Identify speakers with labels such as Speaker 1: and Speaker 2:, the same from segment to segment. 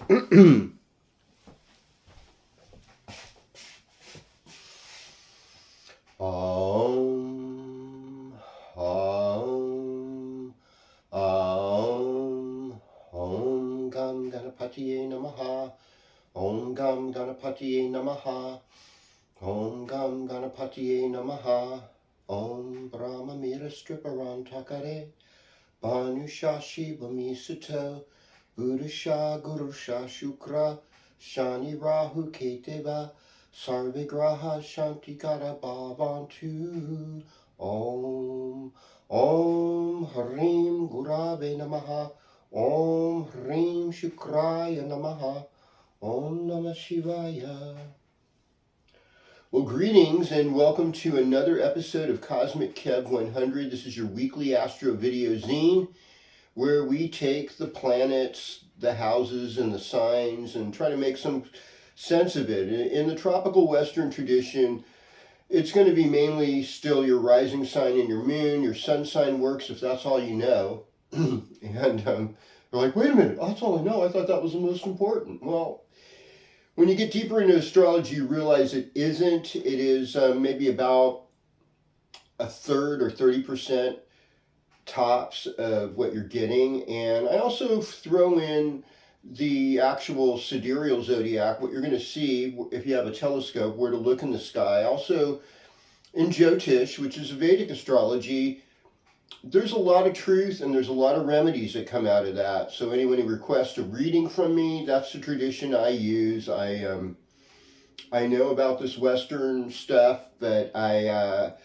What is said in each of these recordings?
Speaker 1: Om, Om, Om, Om Gam Ganapatiye Namaha, Om Gam Ganapatiye Namaha, Om Gam Ganapatiye Namaha, Om Brahma Mira Striparan Takare, Banusha Shiva Misuto, Buddhasha Gurusha Shukra, Shani Rahu Keteva, Sarvigraha Shantikara Bhavantu. Om Harim Gurave Namaha, Om Hrim Shukraya Namaha, Om Namah Shivaya. Well, greetings and welcome to another episode of Cosmic Kev 100. This is your weekly astro video zine where we take the planets, the houses, and the signs and try to make some sense of it. In the tropical Western tradition, it's going to be mainly still your rising sign and your moon. Your sun sign works if that's all you know. And they're like, wait a minute, that's all I know. I thought that was the most important. Well, when you get deeper into astrology, you realize it isn't. It is maybe about a third or 30% tops of what you're getting. And I also throw in the actual sidereal zodiac, what you're going to see if you have a telescope, where to look in the sky. Also, in Jyotish, which is Vedic astrology, there's a lot of truth and there's a lot of remedies that come out of that. So anyone who requests a reading from me, that's the tradition I use. I know about this Western stuff, but I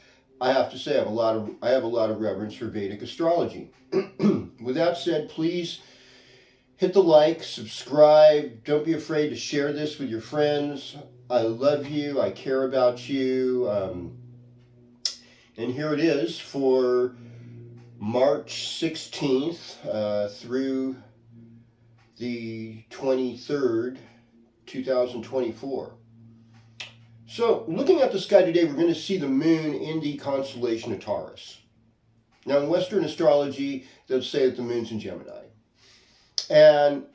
Speaker 1: have to say I have a lot of reverence for Vedic astrology. With that said, please hit the like, subscribe. Don't be afraid to share this with your friends. I love you. I care about you. And here it is for March 16th through the 23rd, 2024. So, looking at the sky today, we're going to see the moon in the constellation of Taurus. Now, in Western astrology, they'll say that the moon's in Gemini. And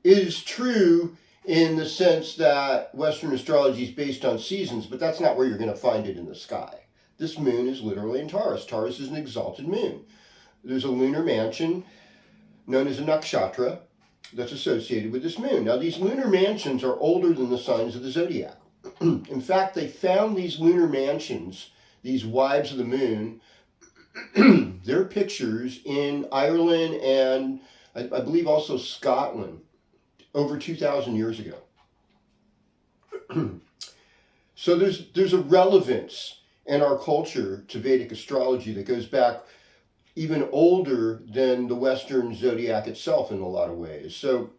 Speaker 1: it is true in the sense that Western astrology is based on seasons, but that's not where you're going to find it in the sky. This moon is literally in Taurus. Taurus is an exalted moon. There's a lunar mansion known as a nakshatra that's associated with this moon. Now, these lunar mansions are older than the signs of the zodiac. In fact, they found these lunar mansions, these wives of the moon, their pictures in Ireland and I believe also Scotland over 2,000 years ago. So there's a relevance in our culture to Vedic astrology that goes back even older than the Western zodiac itself in a lot of ways. So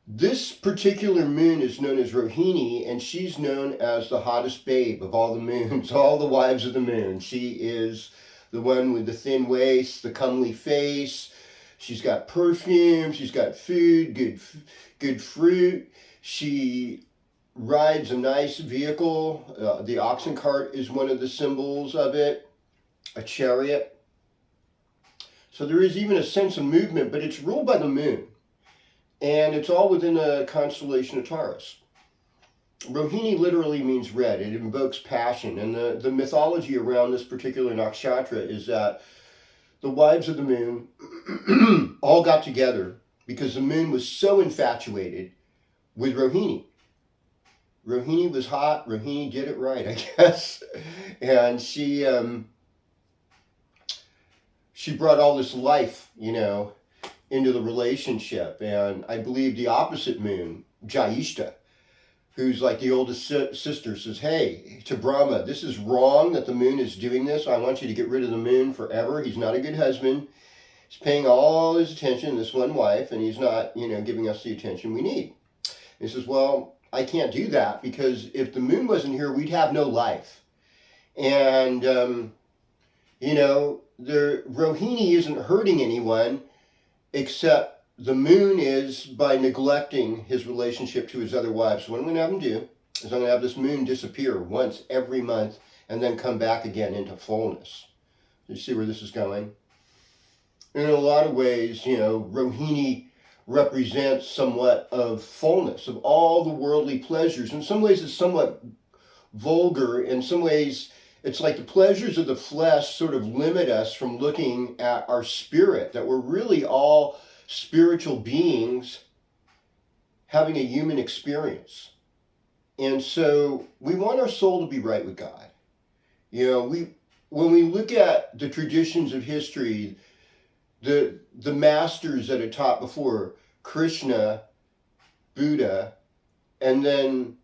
Speaker 1: this particular moon is known as Rohini, and she's known as the hottest babe of all the moons, all the wives of the moon. She is the one with the thin waist, the comely face. She's got perfume, she's got food, good fruit. She rides a nice vehicle. The oxen cart is one of the symbols of it, a chariot. So there is even a sense of movement, but it's ruled by the moon. And it's all within the constellation of Taurus. Rohini literally means red. It invokes passion. And the mythology around this particular nakshatra is that the wives of the moon all got together because the moon was so infatuated with Rohini. Rohini was hot. Rohini did it right, I guess. And she brought all this life, into the relationship. And I believe the opposite moon, Jayishta, who's like the oldest sister, says, hey, to Brahma, this is wrong that the moon is doing this. I want you to get rid of the moon forever. He's not a good husband. He's paying all his attention to this one wife, and he's not, giving us the attention we need. He says, well, I can't do that because if the moon wasn't here, we'd have no life. And, Rohini isn't hurting anyone except the moon is by neglecting his relationship to his other wives. So what I'm going to have him do is I'm going to have this moon disappear once every month and then come back again into fullness. You see where this is going? And in a lot of ways, Rohini represents somewhat of fullness, of all the worldly pleasures. In some ways, it's somewhat vulgar. In some ways, it's like the pleasures of the flesh sort of limit us from looking at our spirit, that we're really all spiritual beings having a human experience. And so we want our soul to be right with God. You know, when we look at the traditions of history, the masters that had taught before, Krishna, Buddha, and then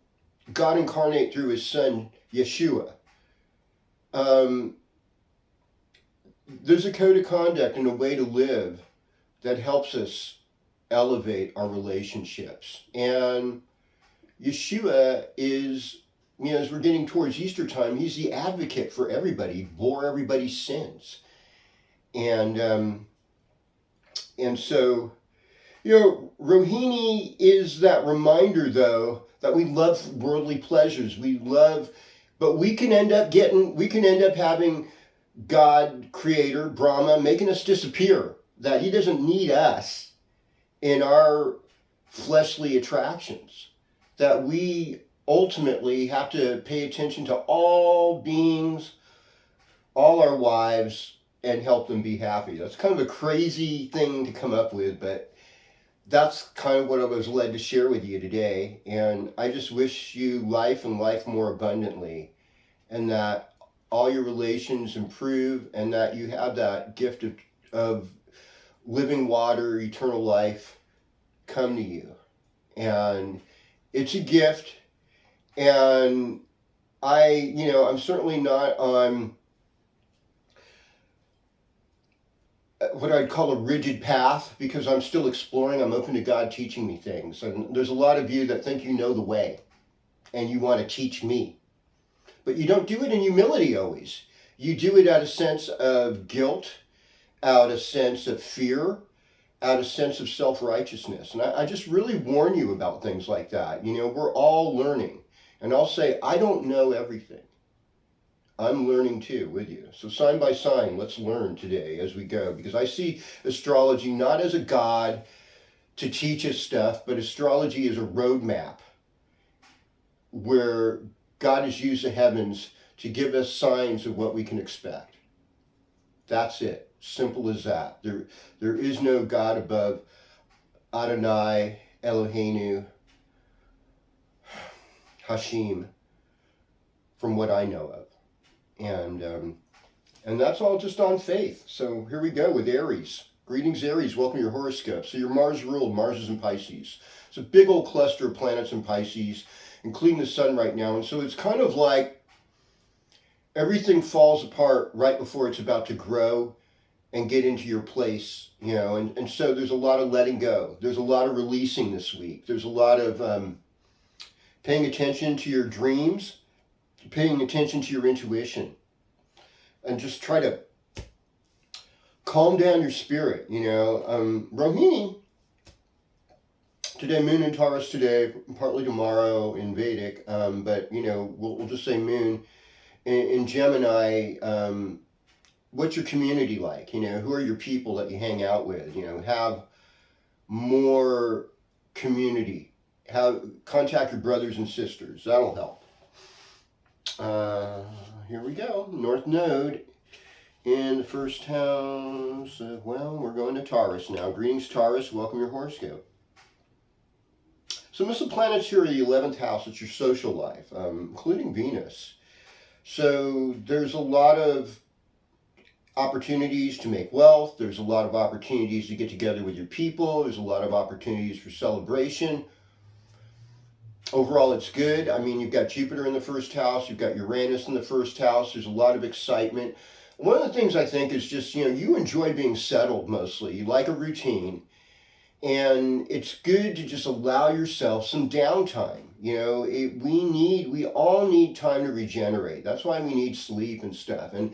Speaker 1: God incarnate through his son, Yeshua. There's a code of conduct and a way to live that helps us elevate our relationships. And Yeshua is, you know, as we're getting towards Easter time, he's the advocate for everybody. He bore everybody's sins. And so, you know, Rohini is that reminder, though, that we love worldly pleasures. But we can end up having God, Creator, Brahma, making us disappear. That he doesn't need us in our fleshly attractions. That we ultimately have to pay attention to all beings, all our wives, and help them be happy. That's kind of a crazy thing to come up with, but that's kind of what I was led to share with you today. And I just wish you life and life more abundantly, and that all your relations improve, and that you have that gift of living water, eternal life come to you. And it's a gift. And I'm certainly not on what I'd call a rigid path, because I'm still exploring. I'm open to God teaching me things. And there's a lot of you that think you know the way and you want to teach me. But you don't do it in humility always. You do it out of sense of guilt, out of sense of fear, out of sense of self-righteousness. And I just really warn you about things like that. You know, we're all learning. And I'll say, I don't know everything. I'm learning too with you. So sign by sign, let's learn today as we go. Because I see astrology not as a god to teach us stuff, but astrology is a roadmap where God has used the heavens to give us signs of what we can expect. That's it. Simple as that. There is no God above Adonai, Eloheinu, Hashim, from what I know of. And that's all just on faith. So here we go with Aries. Greetings, Aries. Welcome to your horoscope. So your Mars ruled. Mars is in Pisces. It's a big old cluster of planets in Pisces, including the sun right now. And so it's kind of like everything falls apart right before it's about to grow and get into your place, you know. And so there's a lot of letting go. There's a lot of releasing this week. There's a lot of paying attention to your dreams, paying attention to your intuition, and just try to calm down your spirit, you know. Rohini, today, moon in Taurus today, partly tomorrow in Vedic, but, you know, we'll just say moon. In Gemini, what's your community like? You know, who are your people that you hang out with? You know, have more community. Contact your brothers and sisters. That'll help. Here we go. North Node in the first house. Well, we're going to Taurus now. Greetings, Taurus. Welcome your horoscope. So most of the planets here are the 11th house. It's your social life, including Venus. So there's a lot of opportunities to make wealth. There's a lot of opportunities to get together with your people. There's a lot of opportunities for celebration. Overall, it's good. I mean, you've got Jupiter in the first house. You've got Uranus in the first house. There's a lot of excitement. One of the things I think is just, you know, you enjoy being settled mostly. You like a routine. And it's good to just allow yourself some downtime. You know, we all need time to regenerate. That's why we need sleep and stuff. And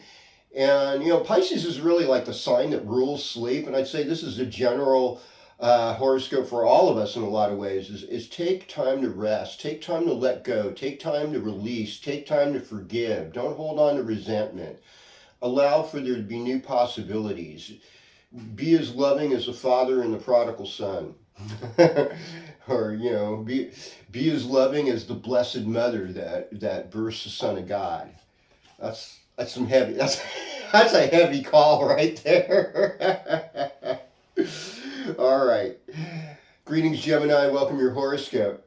Speaker 1: you know, Pisces is really like the sign that rules sleep. And I'd say this is a general horoscope for all of us in a lot of ways, is take time to rest, take time to let go, take time to release, take time to forgive. Don't hold on to resentment. Allow for there to be new possibilities. be as loving as the father and the prodigal son. Or, be as loving as the blessed mother that births the Son of God. That's some heavy. That's a heavy call right there. All right. Greetings, Gemini. Welcome your horoscope.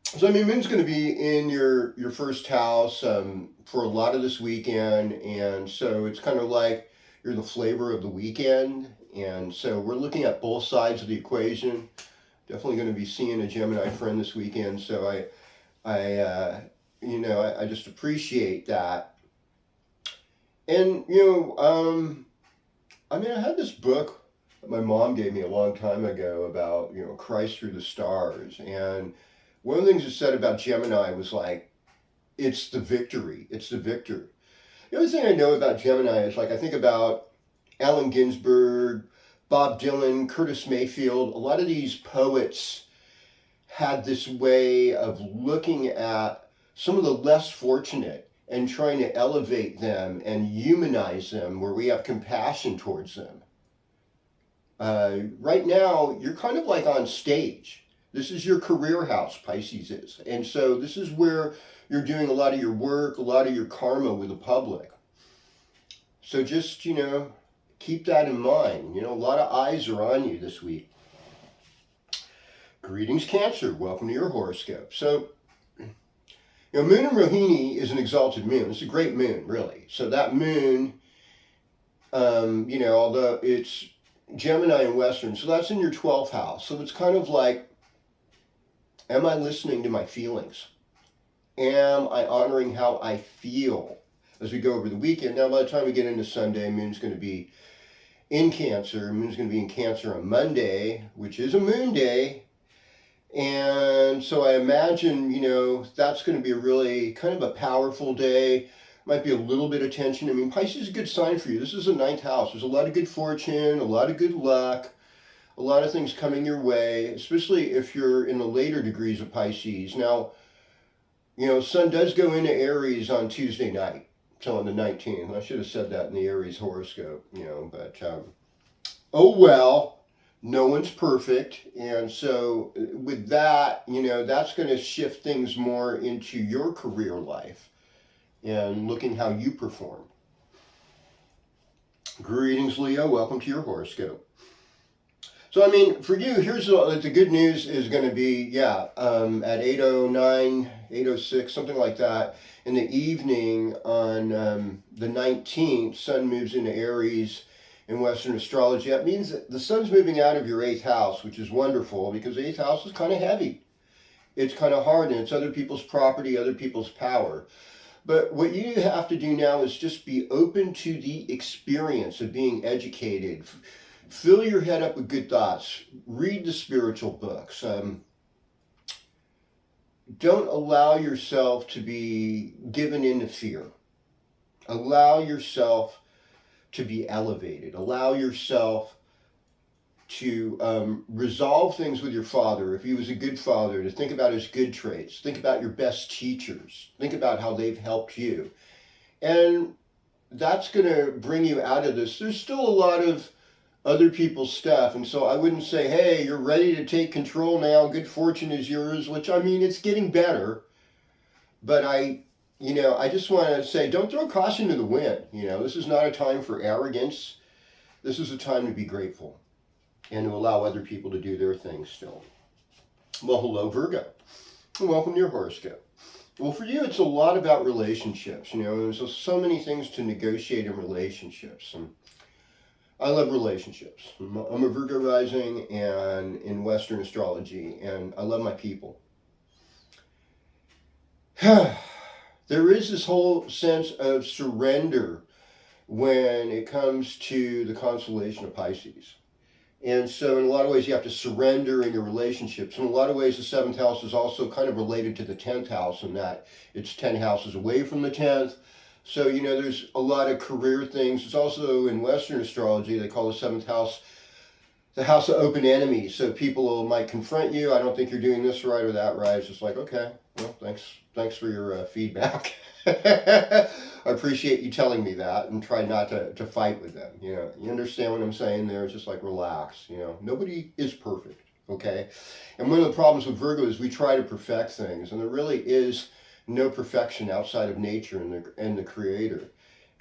Speaker 1: So, Moon's going to be in your first house for a lot of this weekend, and so it's kind of like you're the flavor of the weekend, and so we're looking at both sides of the equation. Definitely going to be seeing a Gemini friend this weekend, so I just appreciate that. And I had this book that my mom gave me a long time ago about Christ through the stars, and one of the things it said about Gemini was like, it's the victory, it's the victor. The other thing I know about Gemini is like I think about Allen Ginsberg, Bob Dylan, Curtis Mayfield. A lot of these poets had this way of looking at some of the less fortunate and trying to elevate them and humanize them, where we have compassion towards them. Right now, you're kind of like on stage. This is your career house, Pisces is. And so this is where you're doing a lot of your work, a lot of your karma with the public. So just, keep that in mind. A lot of eyes are on you this week. Greetings, Cancer. Welcome to your horoscope. So, Moon in Rohini is an exalted moon. It's a great moon, really. So that moon, although it's Gemini and Western, so that's in your 12th house. So it's kind of like, am I listening to my feelings? Am I honoring how I feel as we go over the weekend? Now, by the time we get into Sunday, Moon's going to be in Cancer. Moon's going to be in Cancer on Monday, which is a moon day. And so I imagine, that's going to be a really kind of a powerful day. Might be a little bit of tension. Pisces is a good sign for you. This is a 9th house. There's a lot of good fortune, a lot of good luck, a lot of things coming your way, especially if you're in the later degrees of Pisces. Now, Sun does go into Aries on Tuesday night, so on the 19th. I should have said that in the Aries horoscope, but oh well, no one's perfect. And so with that, that's going to shift things more into your career life and looking how you perform. Greetings, Leo. Welcome to your horoscope. So, for you, here's the good news is going to be, at 8:09, 8:06, something like that, in the evening on the 19th, Sun moves into Aries in Western astrology. That means that the Sun's moving out of your 8th house, which is wonderful because the 8th house is kind of heavy. It's kind of hard, and it's other people's property, other people's power. But what you have to do now is just be open to the experience of being educated. Fill your head up with good thoughts. Read the spiritual books. Don't allow yourself to be given into fear. Allow yourself to be elevated. Allow yourself to resolve things with your father. If he was a good father, to think about his good traits. Think about your best teachers. Think about how they've helped you. And that's going to bring you out of this. There's still a lot of other people's stuff, and so I wouldn't say, hey, you're ready to take control now, good fortune is yours, which it's getting better, but I just want to say, don't throw caution to the wind. This is not a time for arrogance. This is a time to be grateful and to allow other people to do their thing still. Well, hello, Virgo, and welcome to your horoscope. Well, for you, it's a lot about relationships. There's so many things to negotiate in relationships, and I love relationships. I'm a Virgo rising and in Western astrology, and I love my people. There is this whole sense of surrender when it comes to the constellation of Pisces. And so in a lot of ways you have to surrender in your relationships. In a lot of ways the 7th house is also kind of related to the 10th house in that it's 10 houses away from the 10th. So, there's a lot of career things. It's also in Western astrology, they call the 7th house the house of open enemies. So people might confront you. I don't think you're doing this right or that right. It's just like, okay, well, thanks for your feedback. I appreciate you telling me that, and try not to fight with them. You know, you understand what I'm saying there? It's just like, relax. You know, nobody is perfect. Okay. And one of the problems with Virgo is we try to perfect things, and there really is no perfection outside of nature and the creator.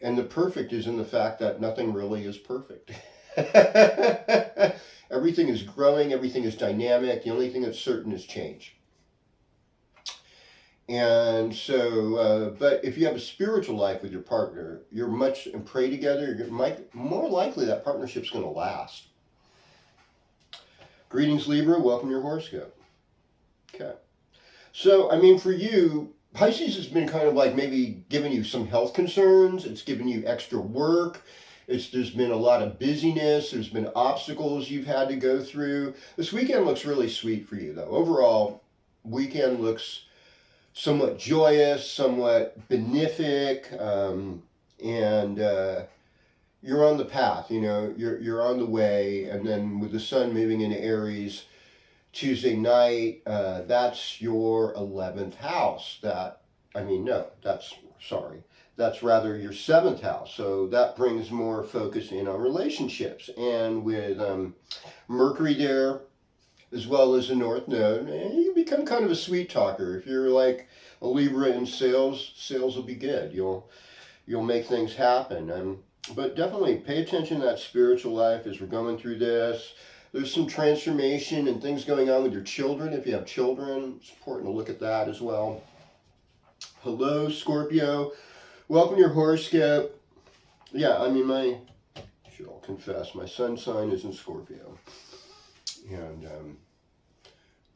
Speaker 1: And the perfect is in the fact that nothing really is perfect. Everything is growing, everything is dynamic. The only thing that's certain is change. And so, but if you have a spiritual life with your partner, and pray together, you're more likely that partnership's going to last. Greetings, Libra. Welcome to your horoscope. Okay. So, I mean, for you, Pisces has been kind of like maybe giving you some health concerns. It's given you extra work. There's been a lot of busyness. There's been obstacles you've had to go through. This weekend looks really sweet for you, though. Overall, weekend looks somewhat joyous, somewhat benefic, and you're on the path. You know, you're on the way. And then with the sun moving into Aries Tuesday night, that's your 11th house. That's rather your 7th house. So that brings more focus in on relationships. And with Mercury there, as well as the North Node, you become kind of a sweet talker. If you're like a Libra in sales will be good. You'll make things happen. But definitely pay attention to that spiritual life as we're going through this. There's some transformation and things going on with your children. If you have children, it's important to look at that as well. Hello, Scorpio. Welcome to your horoscope. Yeah, I mean, I should all confess, my sun sign is in Scorpio. And,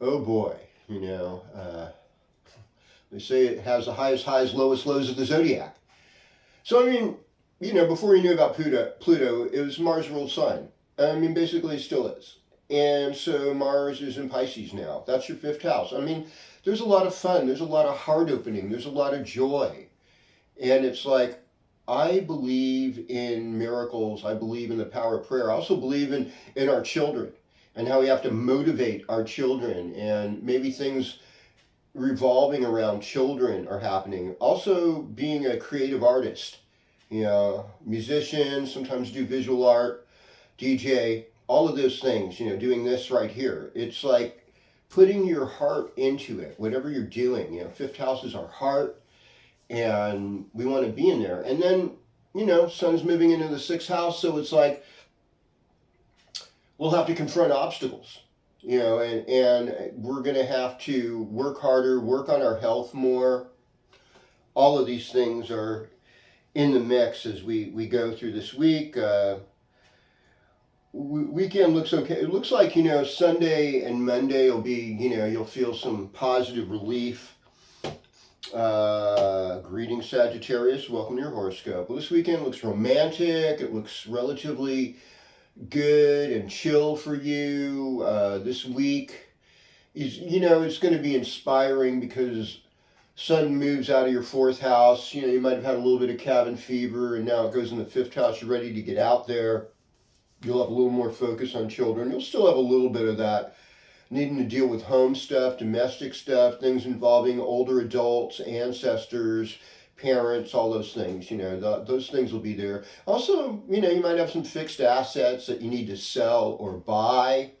Speaker 1: oh boy, you know, they say it has the highest highs, lowest lows of the zodiac. So, I mean, you know, before you knew about Pluto, it was Mars ruled sign. I mean, basically it still is. And so Mars is in Pisces now. That's your 5th house. I mean, there's a lot of fun. There's a lot of heart opening. There's a lot of joy. And it's like, I believe in miracles. I believe in the power of prayer. I also believe in our children and how we have to motivate our children, and maybe things revolving around children are happening. Also being a creative artist, you know, musician, sometimes do visual art, DJ, all of those things, you know, doing this right here. It's like putting your heart into it, whatever you're doing. You know, 5th house is our heart, and we want to be in there. And then, you know, sun's moving into the 6th house, so it's like we'll have to confront obstacles, you know, and we're going to have to work harder, work on our health more. All of these things are in the mix as we go through this week. Weekend looks okay. It looks like, you know, Sunday and Monday will be, you know, you'll feel some positive relief. Greetings, Sagittarius. Welcome to your horoscope. Well, this weekend looks romantic. It looks relatively good and chill for you. This week is, you know, it's going to be inspiring because sun moves out of your 4th house. You know, you might have had a little bit of cabin fever, and now it goes in the 5th house. You're ready to get out there. You'll have a little more focus on children. You'll still have a little bit of that needing to deal with home stuff, domestic stuff, things involving older adults, ancestors, parents, all those things. You know, those things will be there. Also, you know, you might have some fixed assets that you need to sell or buy.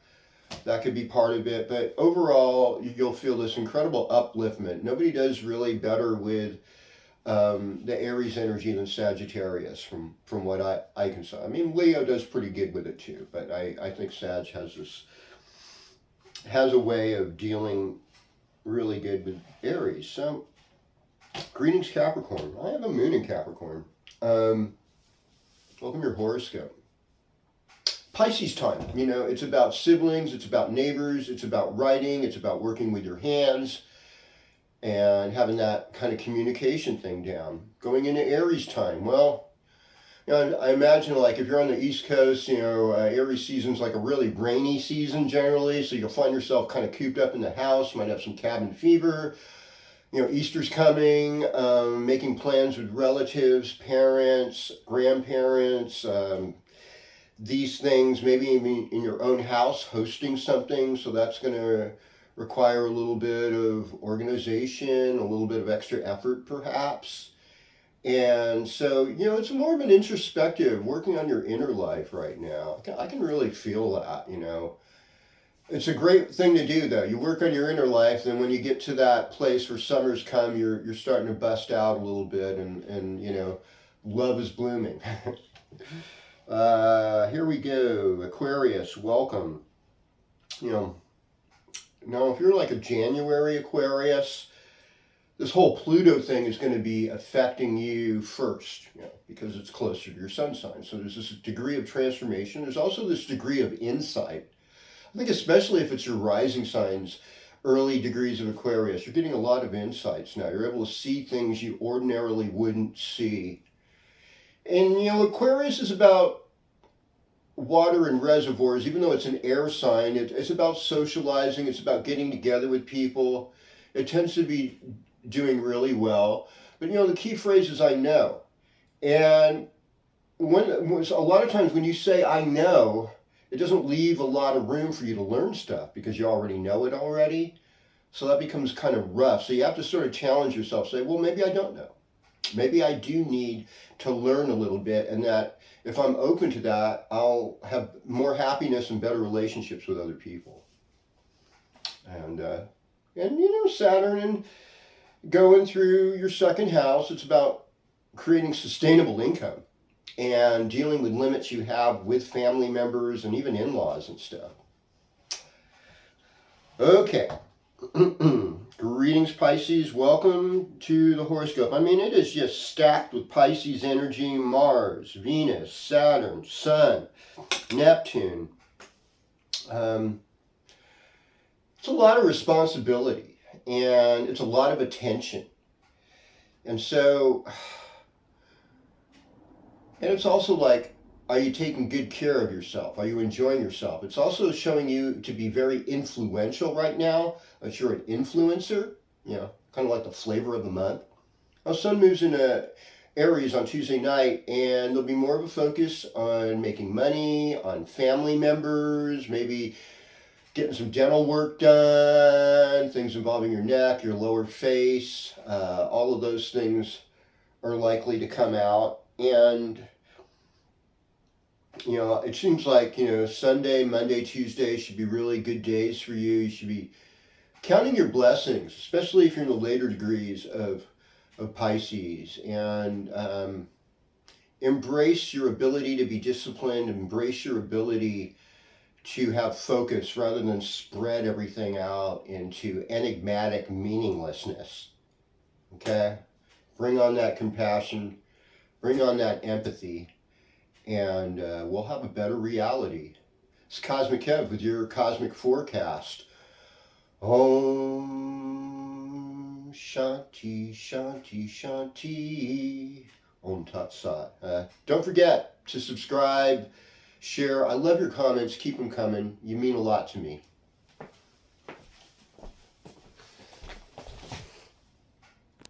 Speaker 1: That could be part of it. But overall, you'll feel this incredible upliftment. Nobody does really better with the Aries energy than Sagittarius from what I can say. I mean, Leo does pretty good with it too, but I think Sag has a way of dealing really good with Aries. So, greetings, Capricorn. I have a moon in Capricorn. Welcome to your horoscope. Pisces time, you know, it's about siblings, it's about neighbors, it's about writing, it's about working with your hands and having that kind of communication thing down. Going into Aries time, well, you know, I imagine like if you're on the East Coast, you know, Aries season's like a really rainy season generally, so you'll find yourself kind of cooped up in the house, might have some cabin fever. You know, Easter's coming, making plans with relatives, parents, grandparents, these things, maybe even in your own house, hosting something. So that's going to require a little bit of organization, a little bit of extra effort, perhaps. And so, it's more of an introspective, working on your inner life right now. I can really feel that. It's a great thing to do, though. You work on your inner life, then when you get to that place where summer's come, you're starting to bust out a little bit, and love is blooming. Here we go, Aquarius. Welcome. Now if you're like a January Aquarius, this whole Pluto thing is going to be affecting you first, because it's closer to your sun sign. So there's this degree of transformation. There's also this degree of insight. I think especially if it's your rising signs, early degrees of Aquarius, you're getting a lot of insights now. You're able to see things you ordinarily wouldn't see. And, Aquarius is about water and reservoirs. Even though it's an air sign, it's about socializing. It's about getting together with people. It tends to be doing really well. But, the key phrase is I know. And a lot of times when you say I know, it doesn't leave a lot of room for you to learn stuff because you already know it already. So that becomes kind of rough. So you have to sort of challenge yourself, say, well, maybe I don't know. Maybe I do need to learn a little bit, and that if I'm open to that, I'll have more happiness and better relationships with other people. And Saturn and going through your second house, it's about creating sustainable income and dealing with limits you have with family members and even in-laws and stuff. Okay. Greetings, Pisces. Welcome to the horoscope. It is just stacked with Pisces energy. Mars, Venus, Saturn, Sun, Neptune. It's a lot of responsibility, and it's a lot of attention. And it's also like, are you taking good care of yourself? Are you enjoying yourself? It's also showing you to be very influential right now, that you're an influencer, kind of like the flavor of the month. Our sun moves into Aries on Tuesday night, and there'll be more of a focus on making money, on family members, maybe getting some dental work done, things involving your neck, your lower face. All of those things are likely to come out. And it seems like, Sunday, Monday, Tuesday should be really good days for you. You should be counting your blessings, especially if you're in the later degrees of Pisces. And embrace your ability to be disciplined, embrace your ability to have focus rather than spread everything out into enigmatic meaninglessness. Okay? Bring on that compassion, bring on that empathy, and we'll have a better reality. It's Cosmic Kev with your cosmic forecast. Om Shanti Shanti Shanti. Om Tat Sat. Don't forget to subscribe, share. I love your comments. Keep them coming. You mean a lot to me.